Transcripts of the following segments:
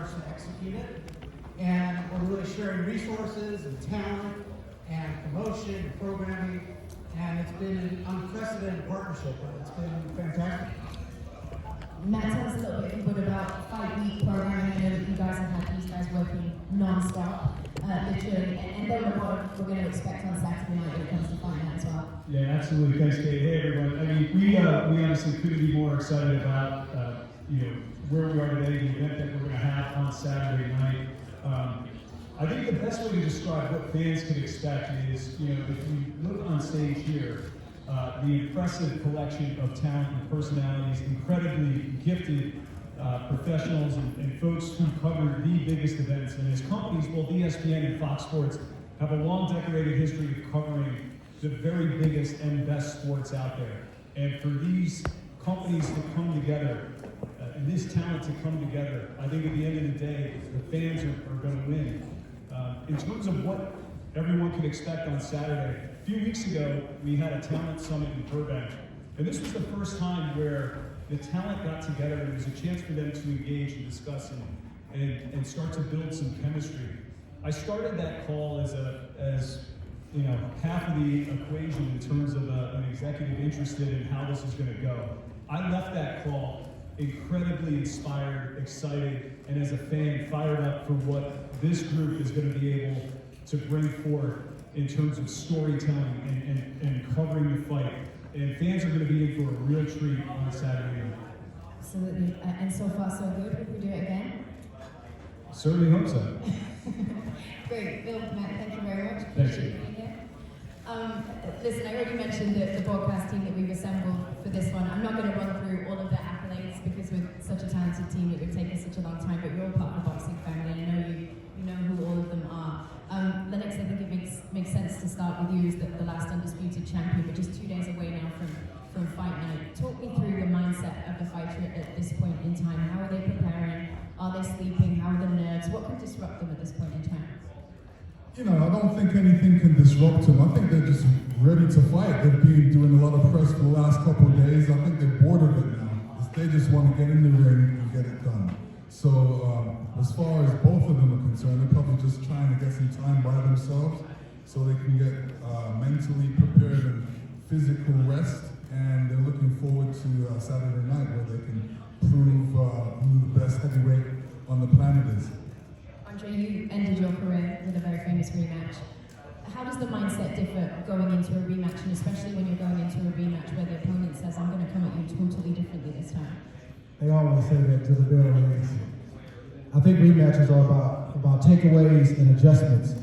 starts to execute it. And we're really sharing resources and talent and promotion and programming. And it's been an unprecedented partnership. It's been fantastic. Matt, tell us a little bit about Fight Week programming. I know that you guys have had these guys working non-stop, literally, and then what we're going to expect on Saturday night when it comes to fight night as well. Yeah, absolutely. Thanks, Kate. Hey, everyone. I mean, we honestly couldn't be more excited about where we are today, the event that we're going to have on Saturday night. I think the best way to describe what fans can expect is, if you look on stage here, the impressive collection of talent and personalities, incredibly gifted professionals and folks who cover the biggest events. And as companies, both ESPN and Fox Sports have a long decorated history of covering the very biggest and best sports out there. And for these companies to come together, and this talent to come together, I think at the end of the day, the fans are going to win. In terms of what everyone can expect on Saturday, a few weeks ago, we had a talent summit in Burbank. And this was the first time where the talent got together and there was a chance for them to engage and discuss and start to build some chemistry. I started that call as half of the equation in terms of an executive interested in how this is going to go. I left that call incredibly inspired, excited, and as a fan, fired up for what this group is going to be able to bring forth in terms of storytelling and covering the fight. And fans are going to be in for a real treat on Saturday night. Absolutely. And so far, so good. Would we do it again? Certainly hope so. Great. Bill, Matt, thank you very much. Thank you. Being here. Listen, I already mentioned the broadcast team that we've assembled for this one. I'm not going to run through all of the accolades because with such a talented team it would take us such a long time, but you're all part of the boxing family and I know you know who all of them are. Lennox, I think it makes sense to start with you as the last undisputed champion, but just 2 days away now from fight night. Talk me through the mindset of the fighter at this point in time. How are they preparing? Are they sleeping? How are the nerves? What could disrupt them at this point in time? I don't think anything can disrupt them. I think they're just ready to fight. They've been doing a lot of press for the last couple of days. I think they're bored of it now. They just want to get in the ring and get it done. So as far as both of them are concerned, they're probably just trying to get some time by themselves so they can get mentally prepared and physical rest. And they're looking forward to Saturday night where they can prove who the best heavyweight on the planet is. Andre, you ended your career with a very famous rematch. How does the mindset differ going into a rematch, and especially when you're going into a rematch where the opponent says, I'm going to come at you totally differently this time? They always say that to the bell rings. I think rematches are about takeaways and adjustments.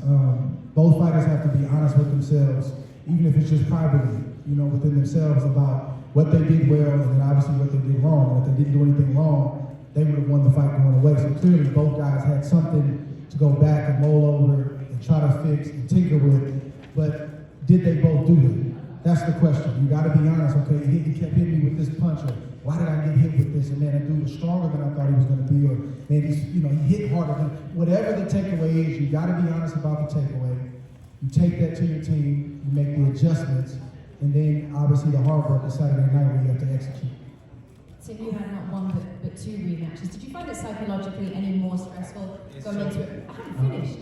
Both fighters have to be honest with themselves, even if it's just privately, within themselves about what they did well and then obviously what they did wrong. And if they didn't do anything wrong, they would have won the fight going away. So clearly both guys had something to go back and roll over and try to fix and tinker with. But did they both do it? That's the question. You got to be honest. Okay, he kept hitting me with this punch. Or why did I get hit with this? And man, that dude was stronger than I thought he was going to be. Or man, he hit harder. Whatever the takeaway is, you got to be honest about the takeaway. You take that to your team. You make the adjustments, and then obviously the hard work is Saturday night where you have to execute. Tim, you had not one but two rematches. Did you find it psychologically any more stressful going into it? I haven't finished.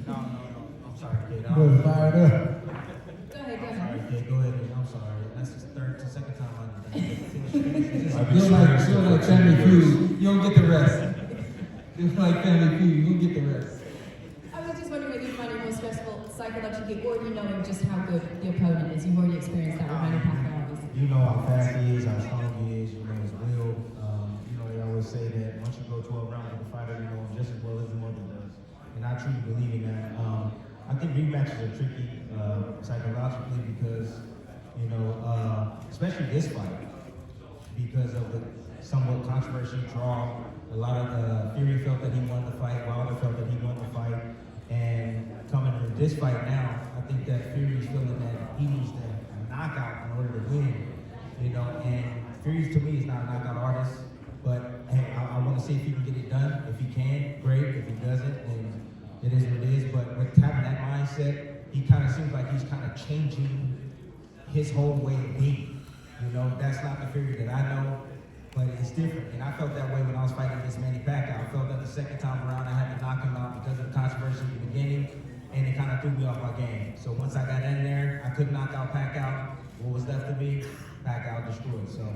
No. I'm sorry, kid. You're fired up. Go ahead. Sorry, kid. Go ahead. I'm sorry. That's the second time I've done it. Feel like Family Feud. You don't get the rest. Feel like Family Feud. You don't get the rest. I was just wondering whether you find it more stressful psychologically, or knowing just how good the opponent is. You've already experienced that with Manny Pacquiao, obviously. You know how fast he is, how strong he is, his will. They always say that once you go 12 rounds with a fighter, you know him just as well as the mother does. And I truly believe in that. I think rematches are tricky psychologically because, especially this fight, because of the somewhat controversial draw. A lot of Fury felt that he won the fight, Wilder felt that he won the fight. And coming into this fight now, I think that Fury's feeling that he needs a knockout in order to win. And Fury to me is not a knockout artist, but hey, I want to see if he can get it done. If he can, great. If he doesn't, then it is what it is. But with having that mindset, he kind of seems like he's kind of changing his whole way of being. That's not the Fury that I know. but it's different. And I felt that way when I was fighting against Manny Pacquiao. I felt that the second time around I had to knock him out because of the controversy at the beginning, and it kind of threw me off my game. So once I got in there, I couldn't knock out Pacquiao. What was left of me, Pacquiao destroyed. So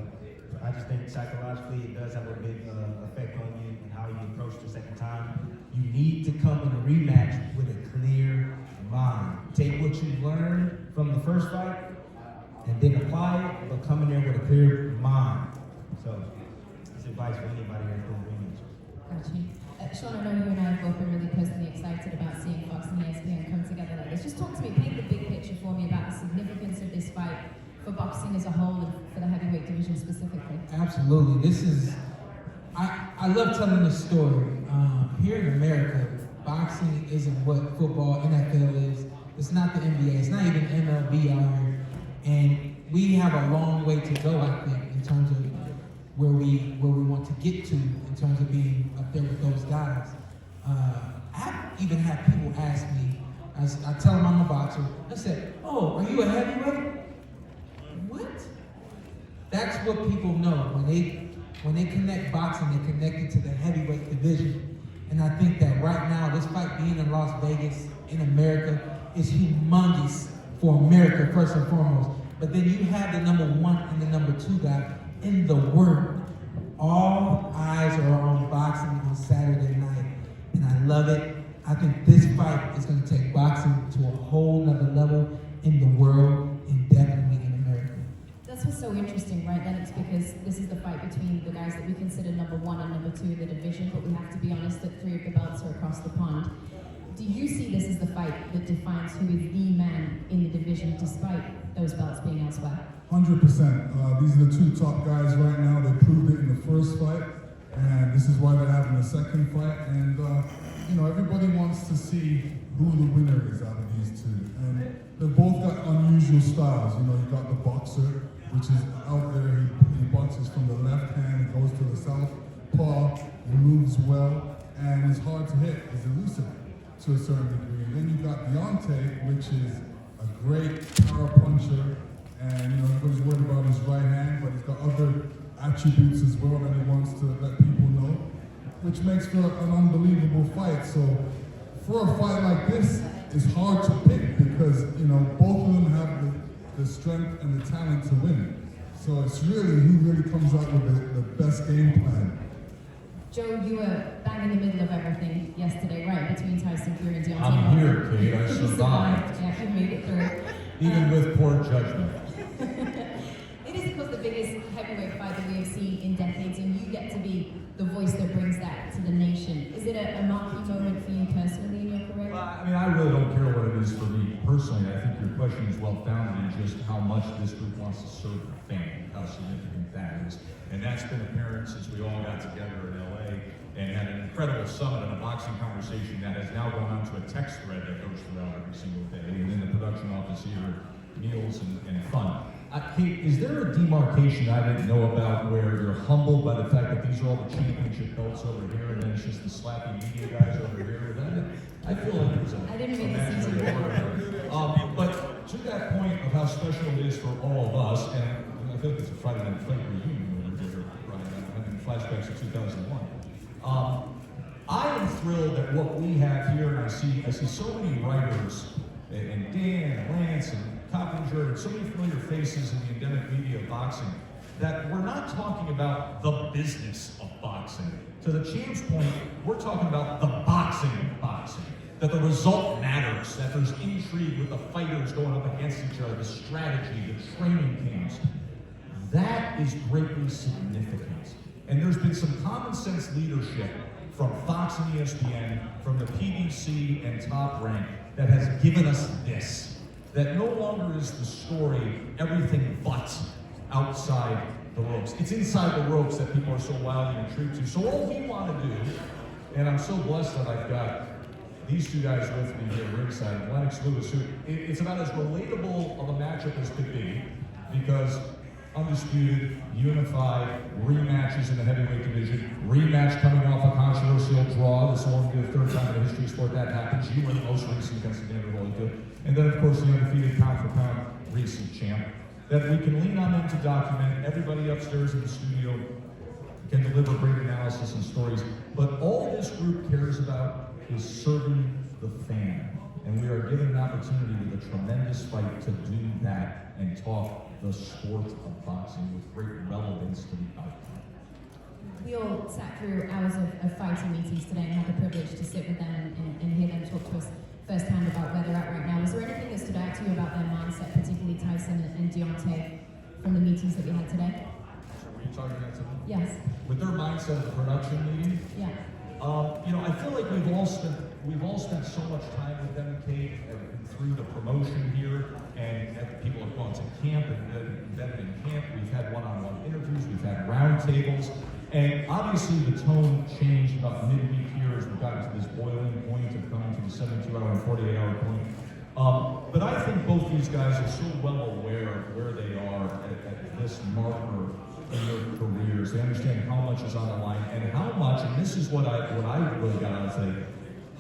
I just think psychologically it does have a big effect on you and how you approach the second time. You need to come in a rematch with a clear mind. Take what you learned from the first fight and then apply it, but come in there with a clear mind. So it's advice for anybody that's doing rematch. Got you. Shawn, I know you and I have both been really personally excited about seeing Fox and ESPN come together like this. Just talk to me, paint the big picture for me about the significance of this fight for boxing as a whole and for the heavyweight division specifically. Absolutely. This is, I love telling this story. Here in America, boxing isn't what football, NFL is. It's not the NBA. It's not even MLB out here. And we have a long way to go, I think, in terms of where we want to get to in terms of being up there with those guys. I've even had people ask me, I tell them I'm a boxer, I said, oh, are you a heavyweight? What? That's what people know. When they connect boxing, they connect it to the heavyweight division. And I think that right now, this fight being in Las Vegas, in America, is humongous for America, first and foremost. But then you have the number 1 and the number 2 guy in the world. All eyes are on boxing on Saturday night, and I love it. I think this fight is going to take boxing to a whole nother level in the world and definitely in America. That's what's so interesting, right? Then it's because this is the fight between the guys that we consider number 1 and number 2 in the division, but we have to be honest that 3 of the belts are across the pond. Do you see this as the fight that defines who is the man in the division despite those belts being elsewhere? 100%. These are the 2 top guys right now. They proved it in the first fight, and this is why they're having the second fight. And everybody wants to see who the winner is out of these 2. And they've both got unusual styles. You got the boxer, which is out there. He boxes from the left hand, he goes to the southpaw, he moves well, and it's hard to hit. He's elusive to a certain degree. And then you got Deontay, which is a great power puncher. And everybody's worried about his right hand, but he's got other attributes as well that he wants to let people know, which makes for an unbelievable fight. So for a fight like this, it's hard to pick because both of them have the strength and the talent to win. So it's really who really comes out with the best game plan. Joe, you were bang in the middle of everything yesterday, right, between Tyson Fury and Deontay I'm Wilder. here, Kate. I survived. Yeah, you made it through. Even with poor judgment. It is, of course, the biggest heavyweight fight that we have seen in decades, and you get to be the voice that brings that to the nation. Is it a marquee moment for you personally in your career? Well, I really don't care what it is for me personally. I think your question is well-founded in just how much this group wants to serve the fan, how significant that is. And that's been apparent since we all got together in LA and had an incredible summit and a boxing conversation that has now gone on to a text thread that goes throughout every single day. And in the production office here, meals and fun. Kate, is there a demarcation I didn't know about where you're humbled by the fact that these are all the championship belts over here and then it's just the slappy media guys over here? I feel like there's a imaginary order. But to that point of how special it is for all of us, and I feel like it's a Friday Night Fight reunion over here, right? Having flashbacks of 2001. I am thrilled at what we have here, and I see so many writers, and Dan, and Lance, and Coppinger, and so many familiar faces in the endemic media of boxing, that we're not talking about the business of boxing. To the champ's point, we're talking about the boxing of boxing. That the result matters, that there's intrigue with the fighters going up against each other, the strategy, the training camps. That is greatly significant. And there's been some common sense leadership from Fox and ESPN, from the PBC and Top Rank, that has given us this. That no longer is the story everything but outside the ropes. It's inside the ropes that people are so wildly intrigued to. So all we want to do, and I'm so blessed that I've got these 2 guys with me here ringside, Lennox Lewis, who it's about as relatable of a matchup as could be, because undisputed, unified, rematches in the heavyweight division, rematch coming off a controversial draw. This will only be the 3rd time in the history of sport that happens. You were the most recent against Evander Holyfield. And then, of course, the undefeated pound-for-pound recent champ. That we can lean on them to document. Everybody upstairs in the studio can deliver great analysis and stories. But all this group cares about is serving the fan. And we are given an opportunity with a tremendous fight to do that and talk the sport of boxing with great relevance to the outcome. We all sat through hours of fighting meetings today and had the privilege to sit with them and hear them talk to us firsthand about where they're at right now. Was there anything that stood out to you about their mindset, particularly Tyson and Deontay, from the meetings that we had today? Were you talking about something? Yes. With their mindset of the production meeting, Yeah. I feel like we've all spent so much time with them, Kate, and through the promotion here, and people have gone to camp and been in camp. We've had one-on-one interviews, we've had roundtables, and obviously the tone changed about midweek here as we got into this boiling point of coming to the 72-hour and 48-hour point. But I think both these guys are so well aware of where they are at this marker in their careers. They understand how much is on the line and how much, and this is what I really got out of today,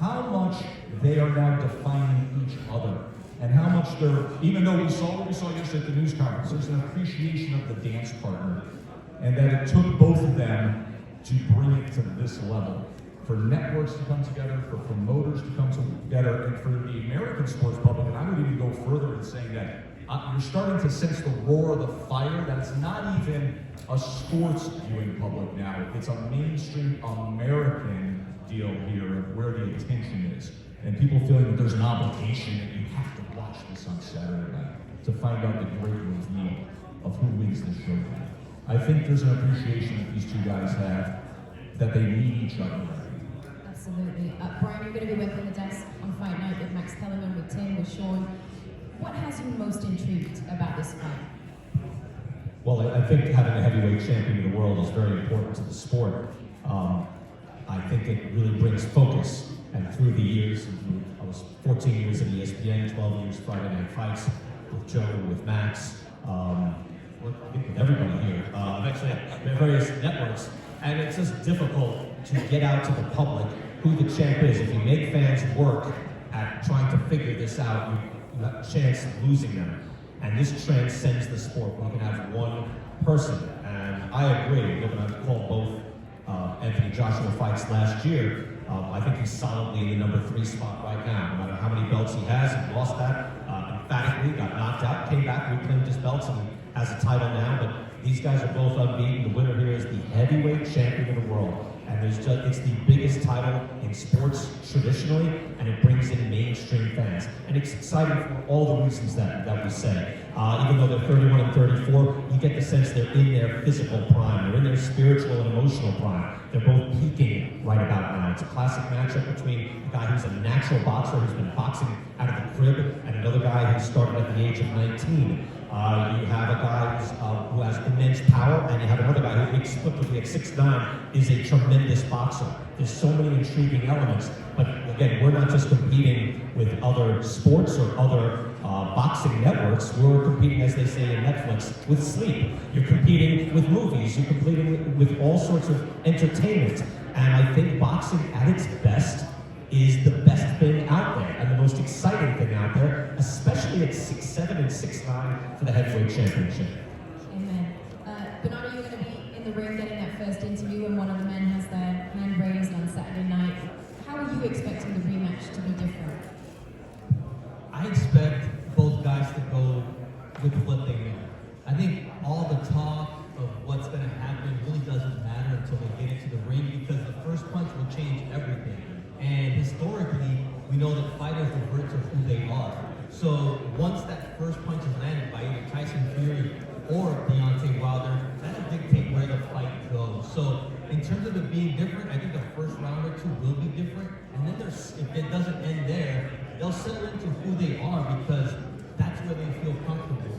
how much they are now defining each other. And how much they're, even though we saw what we saw yesterday at the news conference, there's an appreciation of the dance partner. And that it took both of them to bring it to this level. For networks to come together, for promoters to come together, and for the American sports public, and I would even go further in saying that you're starting to sense the roar of the fire, that it's not even a sports viewing public now. It's a mainstream American deal here of where the attention is. And people feeling that there's an obligation that you have to watch this on Saturday night to find out the great reveal of who wins this show. I think there's an appreciation that these two guys have, that they need each other. Absolutely. Brian, you're going to be working the desk on Fight Night with Max Kellerman, with Tim, with Shawn. What has you most intrigued about this fight? Well, I think having a heavyweight champion in the world is very important to the sport. I think it really brings focus. And through the years, I was 14 years at ESPN, 12 years Friday Night Fights with Joe, with Max, with everybody here, eventually at various networks. And it's just difficult to get out to the public who the champ is. If you make fans work at trying to figure this out, you have a chance of losing them. And this transcends the sport. We can have one person. And I agree, given I've called both Anthony Joshua fights last year, I think he's solidly in the number 3 spot right now. No matter how many belts he has, he lost that emphatically, got knocked out, came back, reclaimed his belts, and has a title now. But these guys are both unbeaten. The winner here is the heavyweight champion of the world. And it's the biggest title in sports traditionally, and it brings in mainstream fans. And it's exciting for all the reasons that we say. Even though they're 31 and 34, you get the sense they're in their physical prime. They're in their spiritual and emotional prime. They're both peaking right about now. It's a classic matchup between a guy who's a natural boxer who's been boxing out of the crib and another guy who started at the age of 19. You have a guy who has immense power, and you have another guy who explicitly at 6'9" is a tremendous boxer. There's so many intriguing elements, but again, we're not just competing with other sports or other boxing networks. We're competing, as they say in Netflix, with sleep. You're competing with movies. You're competing with all sorts of entertainment. And I think boxing at its best is the best thing out there and the most exciting thing out there, especially at 6'7" and 6'9" for the heavyweight championship. Amen. Bernardo, you're going to be in the ring getting that first interview when one of the men has their hand raised on Saturday night. How are you expecting the rematch to be different? I expect both guys to go with what they know. I think all the talk of what's going to happen really doesn't matter until they get into the ring, because the first punch will change everything. And historically, we know that fighters revert to who they are. So once that first punch is landed by either Tyson Fury or Deontay Wilder, that'll dictate where the fight goes. So in terms of it being different, I think the first round or two will be different. And then if it doesn't end there, they'll settle into who they are, because that's where they feel comfortable.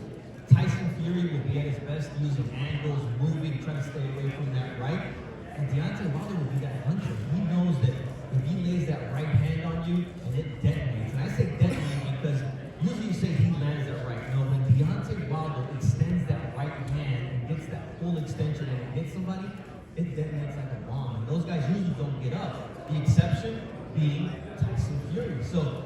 Tyson Fury will be at his best using angles, moving, trying to stay away from that right. And Deontay Wilder will be that hunter. He knows that if he lays that right hand on you and it detonates, and I say detonate because usually you say he lands that right. No, when Deontay Wilder extends that right hand and gets that full extension and it hits somebody, it detonates like a bomb. And those guys usually don't get up. The exception being Tyson Fury. So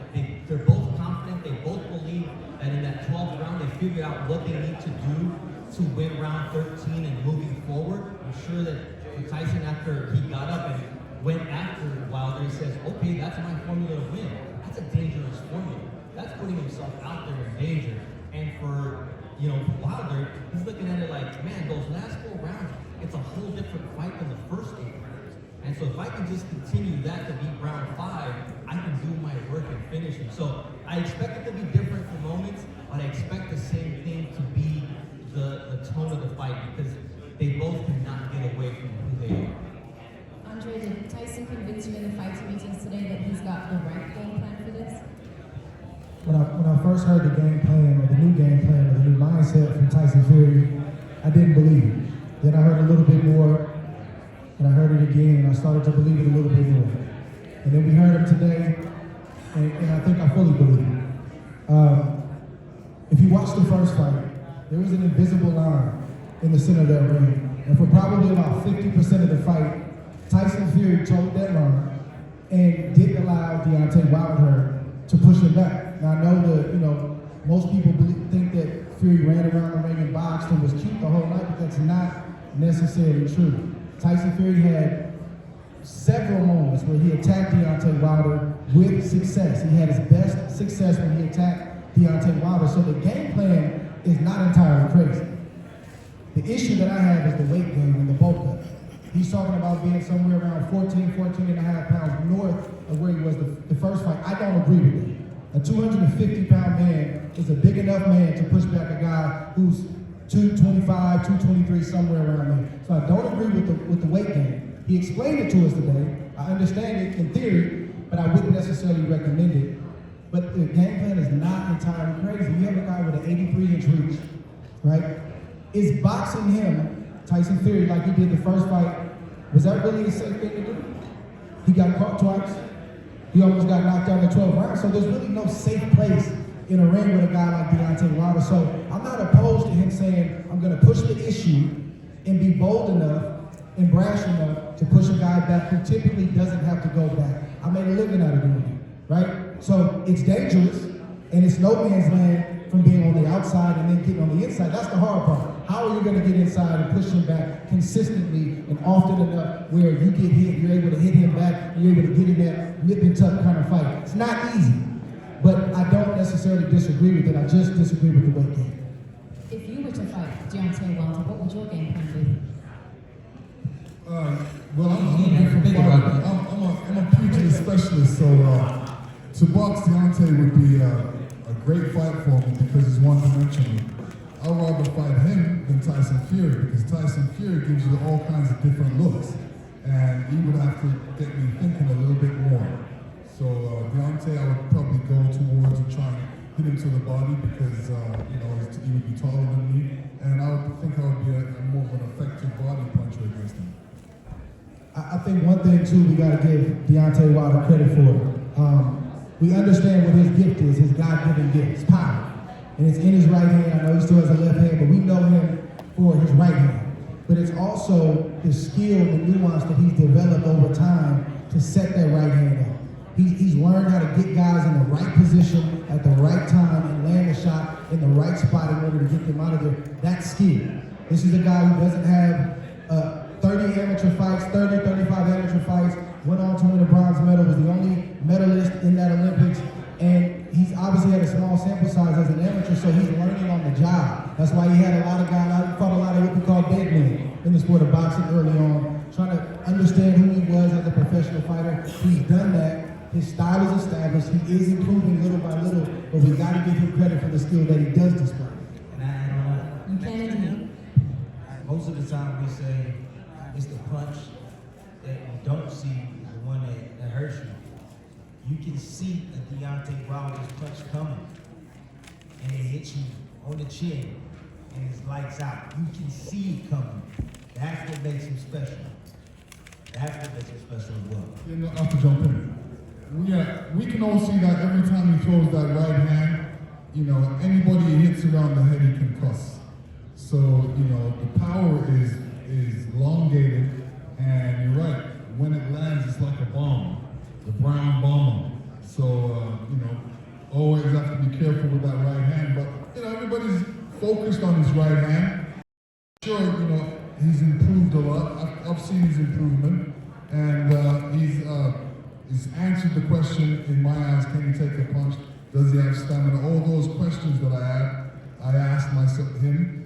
they're both confident. They both believe that in that 12th round, they figured out what they need to do to win round 13 and moving forward. I'm sure that So Tyson, after he got up and went after Wilder, he says, okay, that's my formula to win. That's a dangerous formula. That's putting himself out there in danger. And for Wilder, he's looking at it like, man, those last 4 rounds, it's a whole different fight than the first 8 rounds. And so if I can just continue that to be round 5, I can do my work and finish him. So I expect it to be different for moments, but I expect the same thing to be the tone of the fight, because they both cannot get away from who they are. Andre, did Tyson convince you in the fighting meetings today that he's got the right game plan for this? When I first heard the game plan, or the new game plan, or the new mindset from Tyson Fury, I didn't believe it. Then I heard a little bit more, and I heard it again, and I started to believe it a little bit more. And then we heard him today, and I think I fully believe it. If you watch the first fight, there was an invisible line in the center of that ring. And for probably about 50% of the fight, Tyson Fury told that line and didn't allow Deontay Wilder to push him back. Now I know that, most people think that Fury ran around the ring and boxed and was cute the whole night, but that's not necessarily true. Tyson Fury had several moments where he attacked Deontay Wilder with success. He had his best success when he attacked Deontay Wilder. So the game plan is not entirely crazy. The issue that I have is the weight gain and the bulk cut. He's talking about being somewhere around 14 and a half pounds north of where he was the first fight. I don't agree with it. A 250-pound man is a big enough man to push back a guy who's 225, 223, somewhere around there. So I don't agree with the weight gain. He explained it to us today. I understand it in theory, but I wouldn't necessarily recommend it. But the game plan is not entirely crazy. You have a guy with an 83-inch reach, right? Is boxing him, Tyson Fury, like he did the first fight, was that really a safe thing to do? He got caught twice. He almost got knocked out in the 12th round. So there's really no safe place in a ring with a guy like Deontay Wilder. So I'm not opposed to him saying, I'm going to push the issue and be bold enough and brash enough to push a guy back who typically doesn't have to go back. I made a living out of doing it, right? So it's dangerous, and it's no man's land from being on the outside and then getting on the inside. That's the hard part. How are you going to get inside and push him back consistently and often enough where you get hit, you're able to hit him back, you're able to get in that nip and tuck kind of fight? It's not easy, but I don't necessarily disagree with it. I just disagree with the weight game. If you were to fight Deontay Wilder, what would your game plan be? Well, I'm a pugilist specialist, so to box Deontay would be a great fight for me because he's one-dimensional. I'd rather fight him than Tyson Fury because Tyson Fury gives you all kinds of different looks, and he would have to get me thinking a little bit more. So Deontay, I would probably go towards and try and hit him to the body because he would be taller than me, and I would think I would be a more of an effective body puncher against him. I think one thing too we got to give Deontay Wilder credit for. We understand what his gift is, his God-given gift, his power. And it's in his right hand. I know he still has a left hand, but we know him for his right hand. But it's also the skill, the nuance that he's developed over time to set that right hand up. He's learned how to get guys in the right position at the right time and land the shot in the right spot in order to get them out of there. That's skill. This is a guy who doesn't have 30 amateur fights, 30, 35 amateur fights, went on to win a bronze medal, was the only medalist in that Olympics, and he's obviously had a small sample size as an amateur, so he's learning on the job. That's why he had a lot of guys, he fought a lot of what we call dead men in the sport of boxing early on, trying to understand who he was as a professional fighter. He's done that. His style is established. He is improving little by little, but we got to give him credit for the skill that he does display. Most of the time we say it's the punch that you don't see, the one that hurts you. You can see a Deontay Wilder's punch coming, and it hits you on the chin, and it's lights out. You can see it coming. That's what makes him special. That's what makes him special as well. I have to jump in. We can all see that every time he throws that right hand, anybody he hits around the head, he can cuss. So, the power is elongated, and you're right, when it lands, it's like a bomb, the brown bomber. So, always have to be careful with that right hand, but, everybody's focused on his right hand. Sure, he's improved improved a lot. I've seen his improvement, and he's answered the question in my eyes: can he take a punch? Does he have stamina? All those questions that I asked him.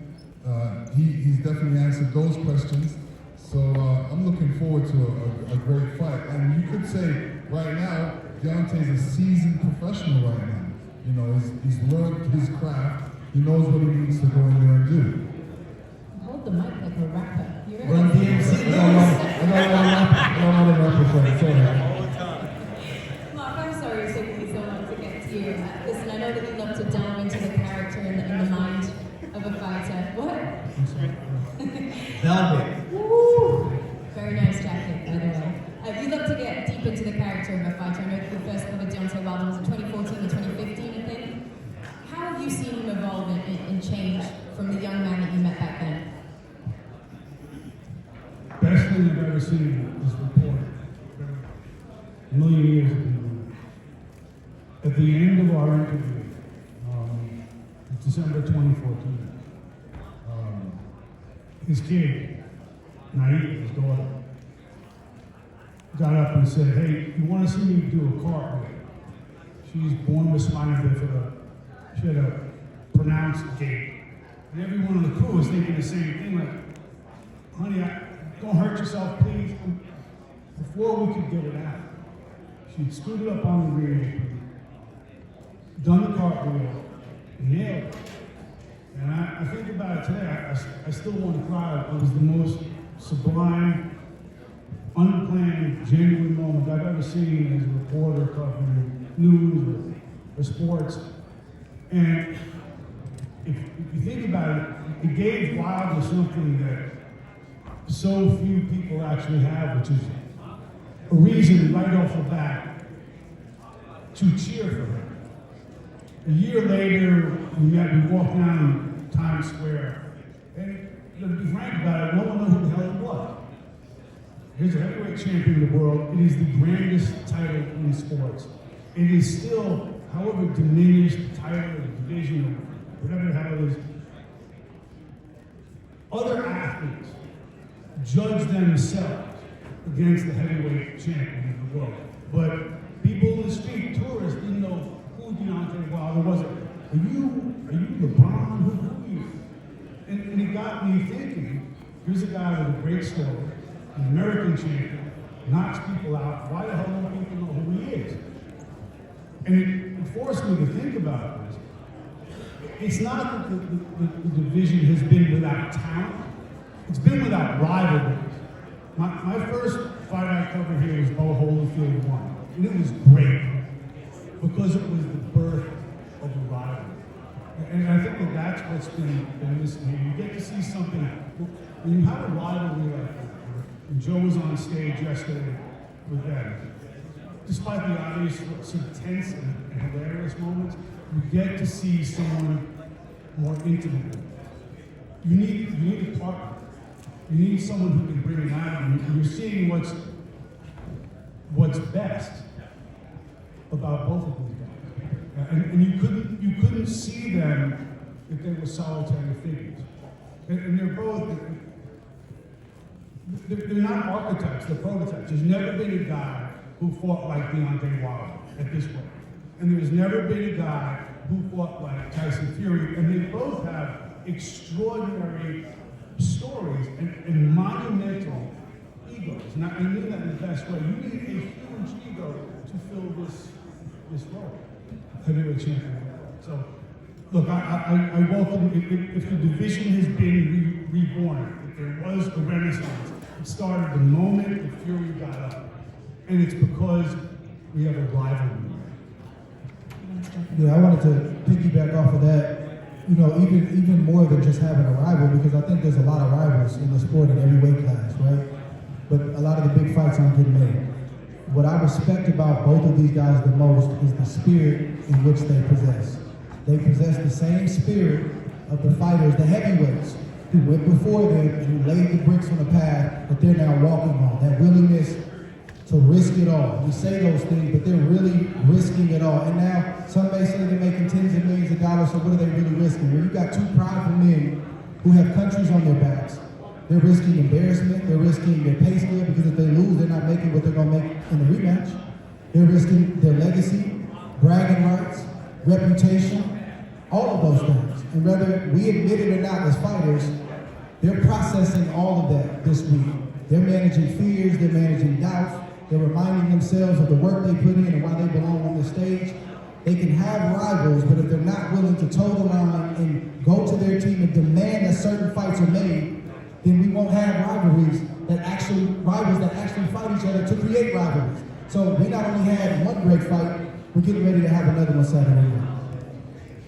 He's definitely answered those questions. So I'm looking forward to a great fight. And you could say right now, Deontay's a seasoned professional right now. You know, he's learned his craft. He knows what he needs to go in there and do. Hold the mic like a rapper. You're right. Run DMC. I don't want to rap for it. Mark, I'm sorry it's taking me so long to get to you. Listen, I know that you love to delve into the character and the mind of a fighter. What? Velvet. Woo! Very nice jacket, by the way. You love to get deep into the character of a fighter. I know that you first covered Deontay Wilder was in 2014 or 2015, I think. How have you seen him evolve and change from the young man that you met back then? Best thing I've ever seen is reported. A million years ago. At the end of our interview, December 2014, his kid, Naeem, his daughter, got up and said, "Hey, you want to see me do a cartwheel?" She's born with spina bifida. She had a pronounced gait. And everyone on the crew was thinking the same thing, like, "Honey, don't hurt yourself, please." Before we could get it out, she'd scooted up on the rear apron, done the cartwheel, nailed it. And I think about it today, I still want to cry. It was the most sublime, unplanned, genuine moment I've ever seen as a reporter covering news or sports. And if you think about it, it gave Wilder something that so few people actually have, which is a reason right off the bat to cheer for him. A year later, we walked down Times Square, and to be frank about it, no one knew who the hell he was. Here's a heavyweight champion of the world. It is the grandest title in sports. It is still, however diminished the title or the division or whatever the hell it is. Other athletes judge themselves against the heavyweight champion of the world. But people in the street, tourists, didn't know who Deontay Wilder was. Are you LeBron? Who are you? And it got me thinking, here's a guy with a great story, an American champion, knocks people out. Why the hell don't people know who he is? And it forced me to think about this. It's not that the division has been without talent. It's been without rivalries. My first fight I covered here was Bo Holyfield 1. And it was great because it was the birth of a rivalry. And I think that that's what's been missing here. You get to see something, when you have a rivalry like that, and Joe was on stage yesterday with them, despite the obvious sort of tense and hilarious moments, you get to see someone more intimate. You need a partner. You need someone who can bring it out of you. And you're seeing what's best about both of these guys. And you couldn't see them if they were solitary figures. And they're both, they're not archetypes, they're prototypes. There's never been a guy who fought like Deontay Wilder at this point. And there's never been a guy who fought like Tyson Fury. And they both have extraordinary stories and monumental egos. And I mean that in the best way. You need a huge ego to fill this role, heavyweight champion. So, look, I welcome, if the division has been reborn, if there was a renaissance, it started the moment that Fury got up. And it's because we have a rivalry. Yeah, I wanted to piggyback off of that. You know, even more than just having a rival, because I think there's a lot of rivals in the sport in every weight class, right? But a lot of the big fights aren't getting made. What I respect about both of these guys the most is the spirit in which they possess. They possess the same spirit of the fighters, the heavyweights, who went before them and who laid the bricks on the path that they're now walking on. That willingness to risk it all. We say those things, but they're really risking it all. And now, some may say they're making tens of millions of dollars, so what are they really risking? Well, you got two prideful men who have countries on their backs, They're risking embarrassment. They're risking their pay scale because if they lose, they're not making what they're going to make in the rematch. They're risking their legacy, bragging rights, reputation, all of those things. And whether we admit it or not as fighters, they're processing all of that this week. They're managing fears, they're managing doubts, they're reminding themselves of the work they put in and why they belong on the stage. They can have rivals, but if they're not willing to toe the line and go to their team and demand that certain fights are made, then we won't have rivals that actually fight each other to create rivalries. So we not only had one great fight, we're getting ready to have another one Saturday night.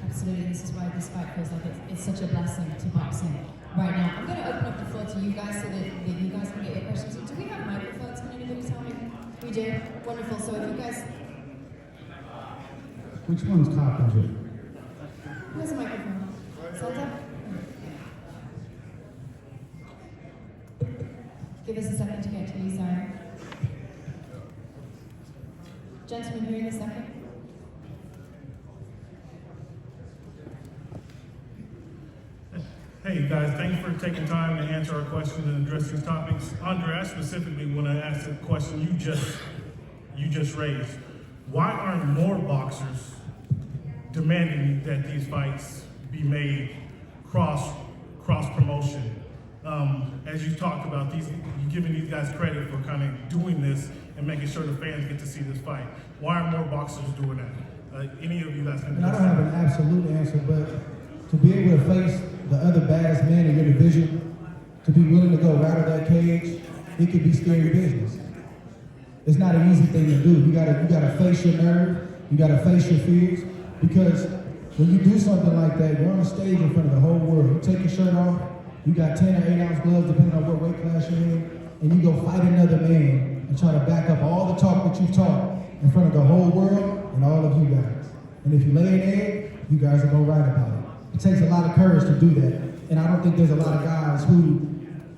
Absolutely, this is why this fight feels like it's such a blessing to boxing right now. I'm going to open up the floor to you guys so that you guys can get your questions in. Do we have microphones? Can anybody tell me? We do? Wonderful. So if you guys... Which one's Coppinger? Who has a microphone? Salta? Give us a second to get to you, sorry. Gentleman here in a second. Hey guys, thanks for taking time to answer our questions and address these topics. Andre, I specifically want to ask the question you just raised. Why aren't more boxers demanding that these fights be made cross promotion? As you talked about, you're giving these guys credit for kind of doing this and making sure the fans get to see this fight. Why aren't more boxers doing that? Any of you guys can And I don't have an absolute answer, but to be able to face the other baddest man in your division, to be willing to go rattle that cage, it could be scary business. It's not an easy thing to do. You gotta face your nerve, you gotta face your fears, because when you do something like that, you're on a stage in front of the whole world. You take your shirt off, you got 10 or 8 ounce gloves, depending on what weight class you're in, and you go fight another man and try to back up all the talk that you've talked in front of the whole world and all of you guys. And if you lay an egg, you guys are gonna write about it. It takes a lot of courage to do that. And I don't think there's a lot of guys who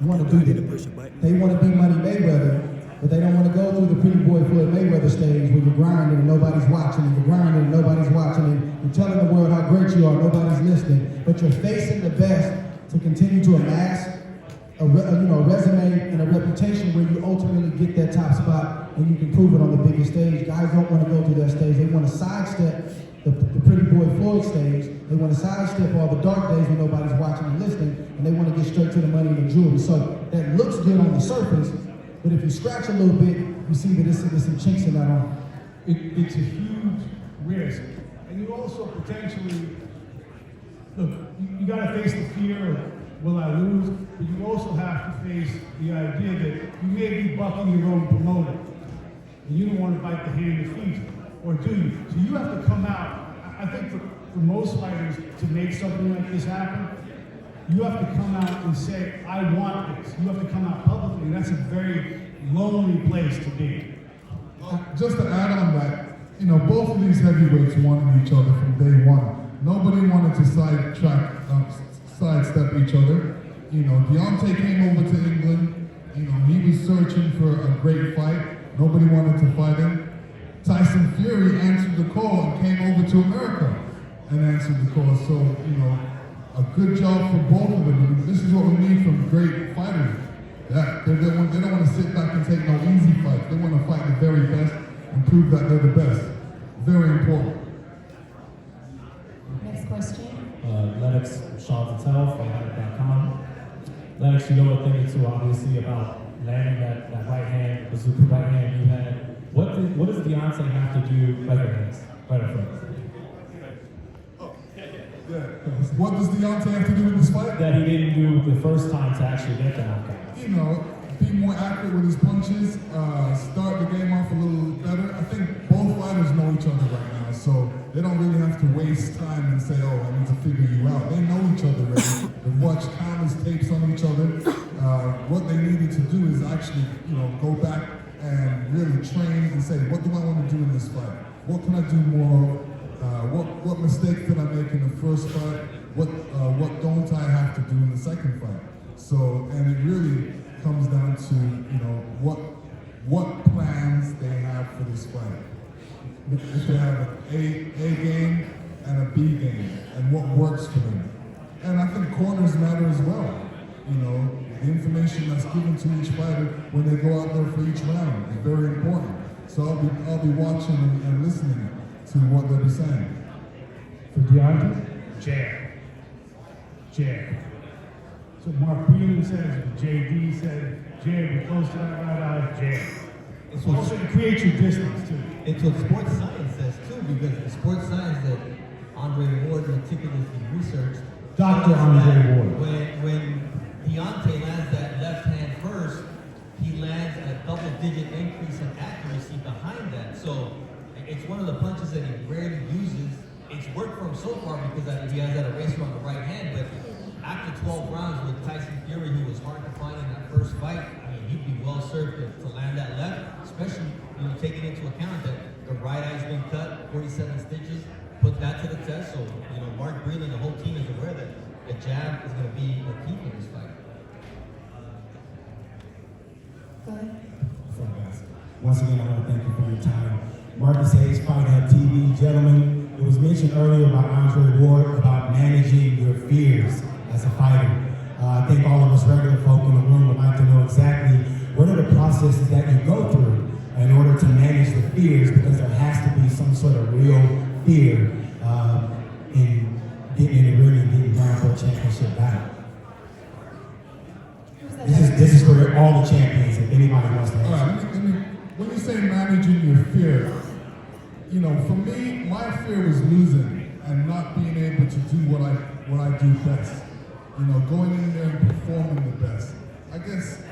want to do that. They want to be Money Mayweather, but they don't want to go through the pretty boy Floyd Mayweather stage where you're grinding and nobody's watching, and you're grinding and nobody's watching, and you're telling the world how great you are, nobody's listening. But you're facing the best to continue to amass a resume and a reputation where you ultimately get that top spot and you can prove it on the biggest stage. Guys don't want to go through that stage. They want to sidestep the pretty boy Floyd stage. They want to sidestep all the dark days when nobody's watching and listening, and they want to get straight to the money and the jewelry. So that looks good on the surface, but if you scratch a little bit, you see that there's some chinks in that arm. It's a huge risk. And you also potentially, look, you got to face the fear of, will I lose? But you also have to face the idea that you may be bucking your own promoter, and you don't want to bite the hand that feeds you. Or do you? So you have to come out. I think for most fighters to make something like this happen, you have to come out and say, I want this. You have to come out publicly. That's a very lonely place to be. Just to add on that, both of these heavyweights wanted each other from day one. Nobody wanted to sidestep each other. Deontay came over to England. He was searching for a great fight. Nobody wanted to fight him. Tyson Fury answered the call and came over to America and answered the call. So, a good job for both of them. I mean, this is what we need from great fighters. They don't want to sit back and take no easy fights. They want to fight the very best and prove that they're the best. Very important. Next question. Lennox, Shawn from Whitlock.com. Lennox, you know a thing or two, obviously, about landing that right hand, bazooka right hand you had. What does Deontay have to do better than this? Right up front. Yeah. What does Deontay have to do with this fight? That he didn't do the first time to actually get the knockout. Be more accurate with his punches, start the game off a little better. I think both fighters know each other right now, so they don't really have to waste time and say, oh, I need to figure you out. They know each other already. They've watched countless tapes on each other. What they needed to do is actually, go back and really train and say, what do I want to do in this fight? What can I do more of? What mistakes did I make in the first fight? What don't I have to do in the second fight? So, and it really comes down to, what plans they have for this fight. If they have an A game and a B game, and what works for them. And I think corners matter as well. You know, the information that's given to each fighter when they go out there for each round is very important. So I'll be watching and listening to what they'll be saying. For Deontay? Jab. So Mark Breland says, JD said, jab, you're close to that right eye, jab. It's So also to create your distance too. It's what sports science says too, because the sports science that Andre Ward meticulously researched. Dr. shows Andre that Ward. When Deontay lands that left hand first, he lands a double-digit increase in accuracy behind that. So it's one of the punches that he rarely uses. It's worked for him so far because he has that eraser on the right hand, but after 12 rounds with Tyson Fury, who was hard to find in that first fight, I mean, he'd be well served to land that left, especially, you know, taking into account that the right eye's been cut, 47 stitches, put that to the test. So, you know, Mark Breland, the whole team is aware that the jab is going to be the key for this fight. Go ahead. Once again, I want to thank you for your time. Marcus Hayes, Fight Hub TV. Gentlemen, it was mentioned earlier about Andre Ward, about managing your fears as a fighter. I think all of us regular folk in the room would like to know exactly what are the processes that you go through in order to manage the fears, because there has to be some sort of real fear in getting in the ring and getting down for a championship battle. This is for all the champions, if anybody wants to All answer. right, when you say managing your fear, you know, for me, my fear was losing and not being able to do what I do best. You know, going in there and performing the best. I guess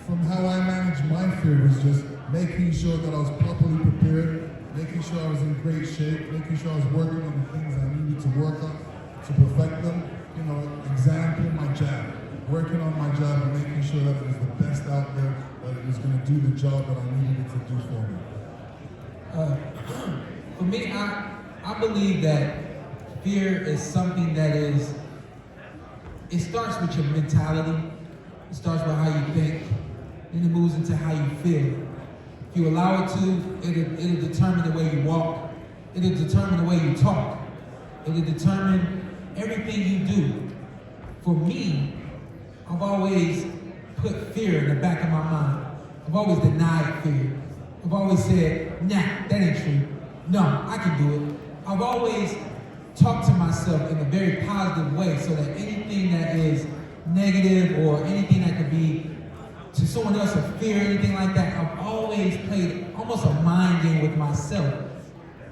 from how I managed my fear was just making sure that I was properly prepared, making sure I was in great shape, making sure I was working on the things I needed to work on to perfect them. You know, example, my jab. Working on my job and making sure that it was the best out there, that it was going to do the job that I needed it to do for me. For me, I believe that fear is something that is, it starts with your mentality. It starts with how you think, then it moves into how you feel. If you allow it to, it'll determine the way you walk. It'll determine the way you talk. It'll determine everything you do. For me, I've always put fear in the back of my mind. I've always denied fear. I've always said, nah, that ain't true. No, I can do it. I've always talked to myself in a very positive way so that anything that is negative or anything that could be to someone else a fear, anything like that, I've always played almost a mind game with myself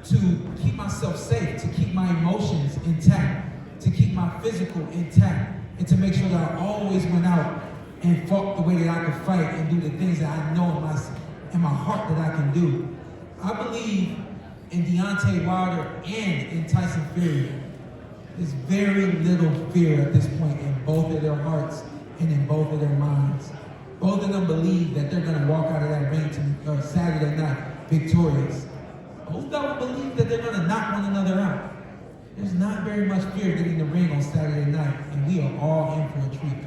to keep myself safe, to keep my emotions intact, to keep my physical intact, and to make sure that I always went out and fought the way that I could fight and do the things that I know in my heart that I can do. I believe in Deontay Wilder and in Tyson Fury. There's very little fear at this point in both of their hearts and in both of their minds. Both of them believe that they're going to walk out of that ring Saturday night victorious. Both of them believe that they're going to knock one another out. There's not very much fear getting in the ring on Saturday night, and we are all in for a treat.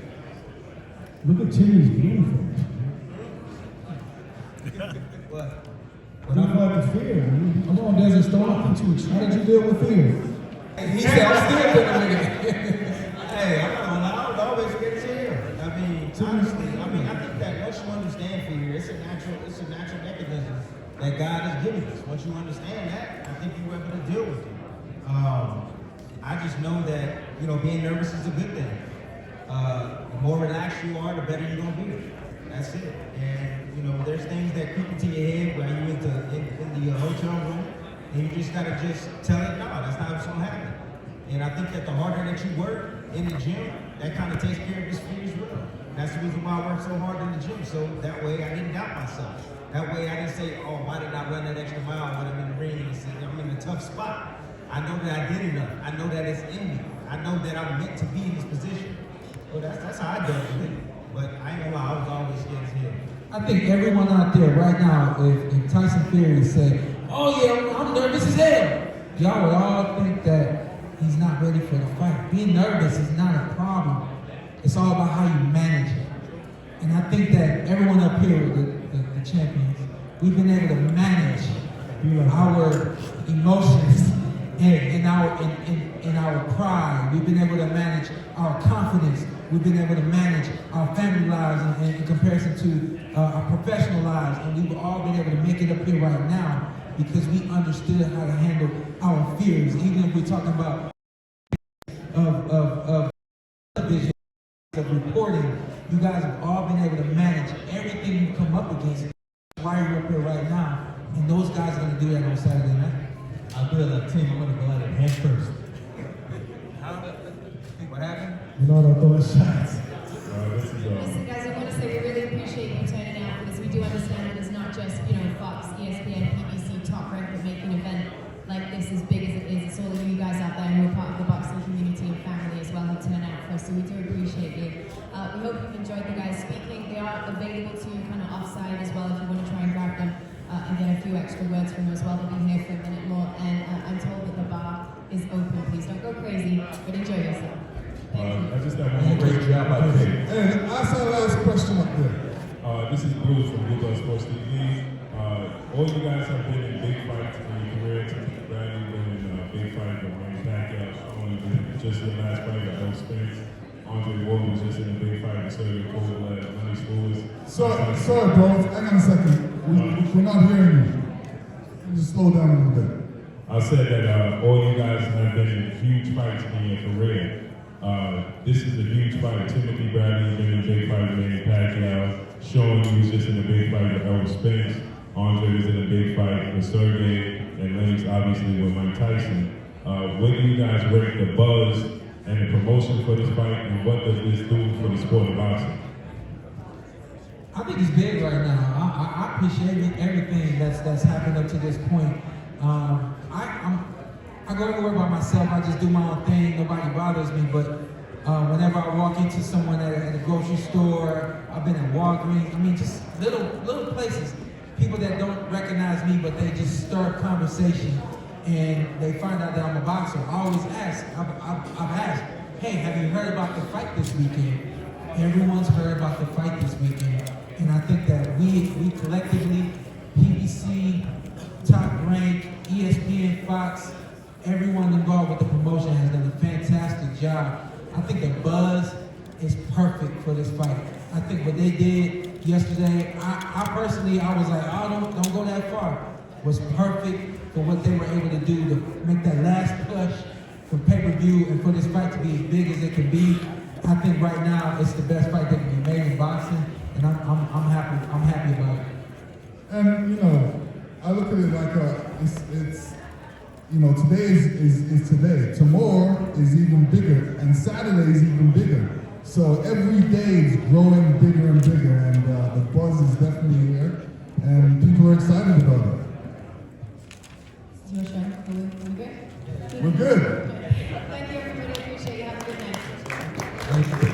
Look at Timmy's game What? for him. What about the fear? Come on, Desert Storm. How did you deal with fear? He said, I'm still doing it. Hey, I'm not gonna lie, I was always scared to hear. I mean, honestly, I think that once you understand fear, it's a natural mechanism that God has given us. Once you understand that, I think you're able to deal with it. I just know that, you know, being nervous is a good thing. The more relaxed you are, the better you're gonna be. That's it. And, you know, there's things that creep into your head while you're in the hotel room, and you just gotta just tell it, no, that's not what's gonna happen. And I think that the harder that you work in the gym, that kind of takes care of this fear as well. That's the reason why I work so hard in the gym, so that way I didn't doubt myself. That way I didn't say, oh, why did I run that extra mile when I'm in the ring and say, I'm in a tough spot. I know that I did enough. I know that it's in me. I know that I'm meant to be in this position. Well, that's how I dealt with it. But I ain't gonna lie, I was always scared as hell. I think everyone out there right now, if Tyson Fury said, oh yeah, I'm nervous as hell, y'all would all think that he's not ready for the fight. Being nervous is not a problem. It's all about how you manage it. And I think that everyone up here, the champions, we've been able to manage our emotions and our pride. We've been able to manage our confidence. we've been able to manage our family lives in comparison to our professional lives, and we've all been able to make it up here right now because we understood how to handle our fears. Even if we're talking about of television, of reporting, you guys have all been able to manage everything you come up against right here up here right now, and those guys are going to do that on Saturday night. I'll do it like team. I'm going to go at it head first. What happened? You know they're throwing shots. Listen, guys, I want to say we really appreciate you turning out for this. We do understand that it's not just, Fox, ESPN, PBC, Top Rank that make an event like this as big as it is. It's all of you guys out there who are part of the boxing community and family as well who turn out for us. So we do appreciate you. We hope you've enjoyed the guys speaking. They are available to you kind of offside as well if you want to try and grab them and get a few extra words from them as well. They'll be here for a minute more. And I'm told that the bar is open. Please don't go crazy, but enjoy yourself. I just have one more great job, I think. And ask our last question up there. This is Bruce from Whitlock Sports TV. All you guys have been in big fights in your career. Bradley been in a big fight with Manny Pacquiao. Shawn been just the last fight with Errol Spence. Andre Ward was just in a big fight with Sergio Kovalev. Money Schools. Sorry, bro. Hang on a second. We're not hearing you. Just slow down a little bit. I said that all you guys have been in huge fights in your career. This is a huge fight. Timothy Bradley been in a big fight with Manny Pacquiao. Shawn was just in a big fight with Errol Spence. Andre was in a big fight with Sergey, and Lennox obviously with Mike Tyson. What do you guys rate the buzz and the promotion for this fight, and what does this do for the sport of boxing? I think it's big right now. I appreciate everything that's happened up to this point. I go everywhere by myself. I just do my own thing. Nobody bothers me. But whenever I walk into someone at a grocery store, I've been at Walgreens. I mean, just little places. People that don't recognize me, but they just start conversation, and they find out that I'm a boxer. I always ask. I've asked, hey, have you heard about the fight this weekend? Everyone's heard about the fight this weekend, and I think that we collectively, PBC, Top Rank, ESPN, Fox, everyone involved with the promotion has done a fantastic job. I think the buzz is perfect for this fight. I think what they did yesterday, I personally, I was like, oh, don't go that far. Was perfect for what they were able to do to make that last push for pay-per-view and for this fight to be as big as it can be. I think right now it's the best fight that can be made in boxing, and I'm happy about it. And I look at it like it's today is today. Tomorrow is even bigger, and Saturday is even bigger. So every day is growing bigger and bigger, and the buzz is definitely here, and people are excited about it. It's your show. Are we good? We're good. Thank you, everybody. Appreciate you. Have a good night. Thank you.